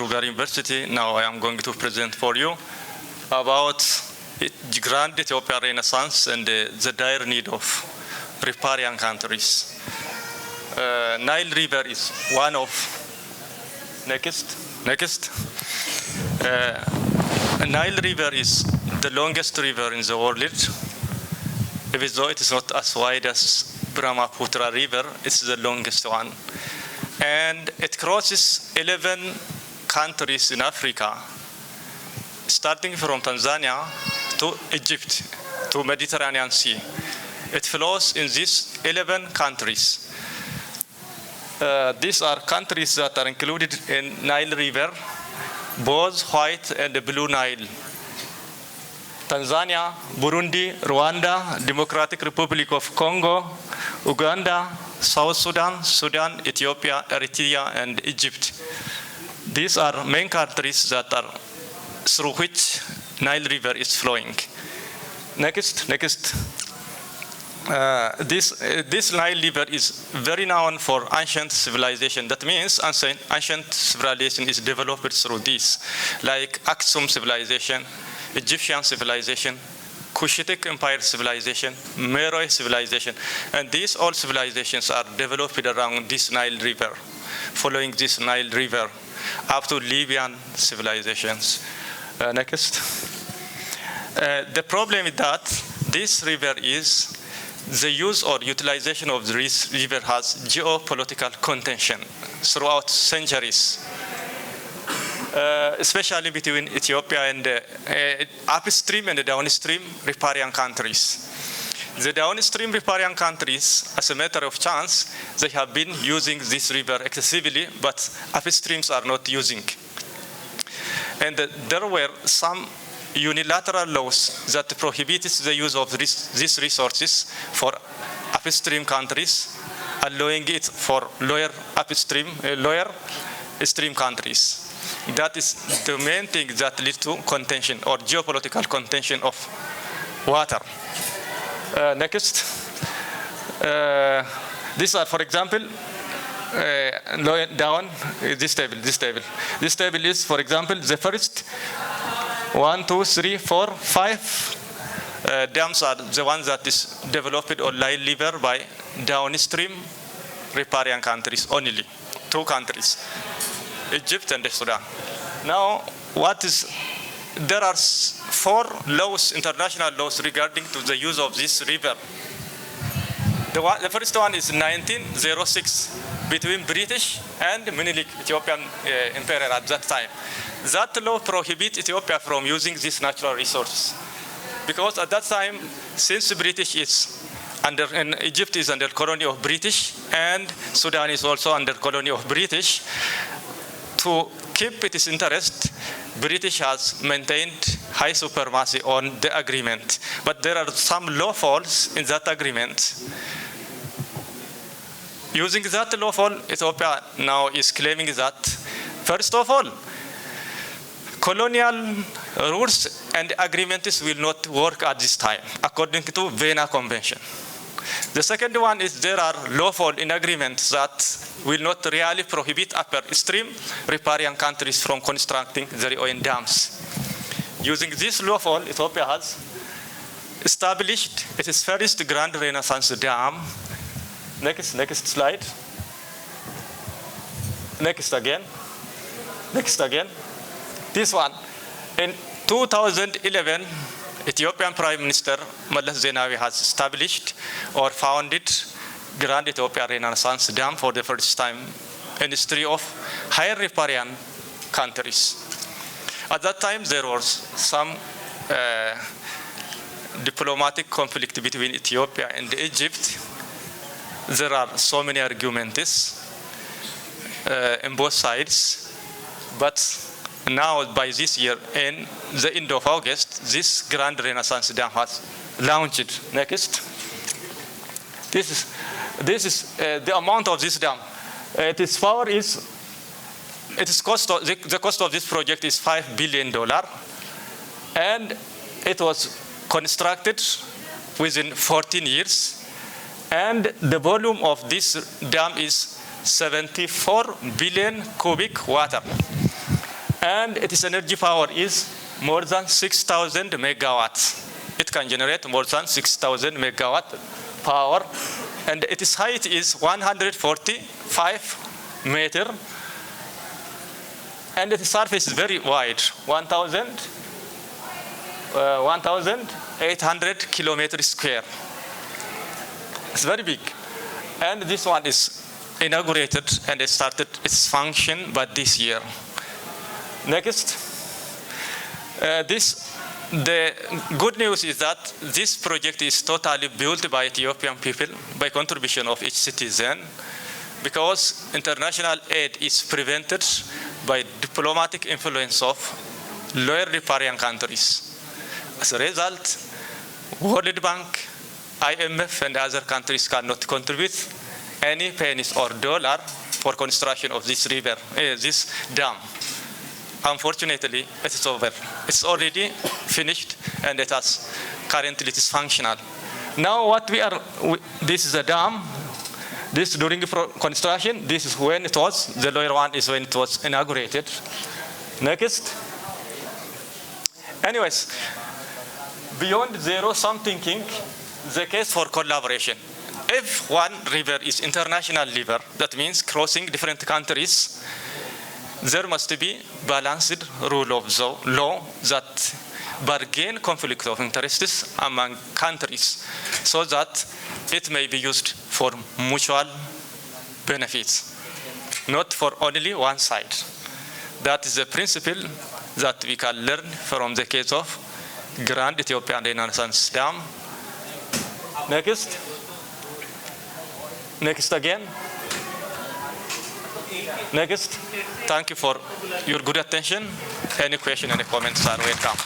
Dibrugarh University. Now I am going to present for you about Grand Ethiopian Renaissance and the dire need of riparian countries. Nile River is one of, next. Nile River is the longest river in the world. Even though it is not as wide as Brahmaputra River, it's the longest one. And it crosses 11 countries in Africa, starting from Tanzania to Egypt to Mediterranean Sea. It flows in these 11 countries. These are countries that are included in Nile River, both white and blue Nile. Tanzania, Burundi, Rwanda, Democratic Republic of Congo, Uganda, South Sudan, Sudan, Ethiopia, Eritrea, and Egypt. These are main countries that are through which Nile River is flowing. Next. This Nile River is very known for ancient civilization. That means ancient civilization is developed through this, like Aksum civilization, Egyptian civilization, Cushitic Empire civilization, Meroe civilization, and these all civilizations are developed around this Nile River, following this Nile River, up to Libyan civilizations. Next. The problem is that this river is the use or utilization of this river has geopolitical contention throughout centuries. Especially between Ethiopia and upstream and the downstream riparian countries. The downstream riparian countries, as a matter of chance, they have been using this river excessively, but upstreams are not using. And there were some unilateral laws that prohibited the use of these resources for upstream countries, allowing it for lower stream countries. That is the main thing that leads to contention or geopolitical contention of water. Next. These are, for example, down this table. This table is, for example, the first 1, 2, 3, 4, 5 dams are the ones that is developed on Nile River by downstream riparian countries only. 2 countries. Egypt and Sudan. Now, there are 4 laws, international laws regarding to the use of this river. The first one is 1906 between British and Menelik, Ethiopian emperor at that time. That law prohibits Ethiopia from using these natural resources. Because at that time, since the British is and Egypt is under colony of British and Sudan is also under colony of British, to keep its interest, British has maintained high supremacy on the agreement. But there are some loopholes in that agreement. Using that loophole, Ethiopia now is claiming that, first of all, colonial rules and agreements will not work at this time, according to Vienna Convention. The second one is there are lawful in agreements that will not really prohibit upstream riparian countries from constructing their own dams. Using this lawful, Ethiopia has established its first Grand Renaissance Dam. Next slide. Next again. This one. In 2011, Ethiopian Prime Minister Meles Zenawi has established or founded Grand Ethiopian Renaissance Dam for the first time in the history of higher riparian countries. At that time, there was some diplomatic conflict between Ethiopia and Egypt. There are so many arguments on both sides, but now, by this year, in the end of August, this Grand Renaissance Dam has launched. Next. This is the amount of this dam. Its power is, the cost of this project is $5 billion, and it was constructed within 14 years, and the volume of this dam is 74 billion cubic water. And its energy power is more than 6,000 megawatts. It can generate more than 6,000 megawatt power, and its height is 145 meter, and its surface is very wide, 1,800 kilometers square. It's very big. And this one is inaugurated and it started its function by this year. Next. The good news is that this project is totally built by Ethiopian people by contribution of each citizen, because international aid is prevented by diplomatic influence of lower riparian countries. As a result, World Bank, IMF, and other countries cannot contribute any pennies or dollar for construction of this river, this dam. Unfortunately, it is over. It's already finished, and it is functional. Now, this is a dam. This during construction. This is when it was. The lower one is when it was inaugurated. Next. Anyways, beyond zero-sum thinking, the case for collaboration. If one river is international river, that means crossing different countries, there must be balanced rule of law that bargain conflict of interests among countries, so that it may be used for mutual benefits, not for only one side. That is the principle that we can learn from the case of Grand Ethiopian Renaissance Dam. Next. Next again. Next. Thank you for your good attention. Any question, any comments are welcome.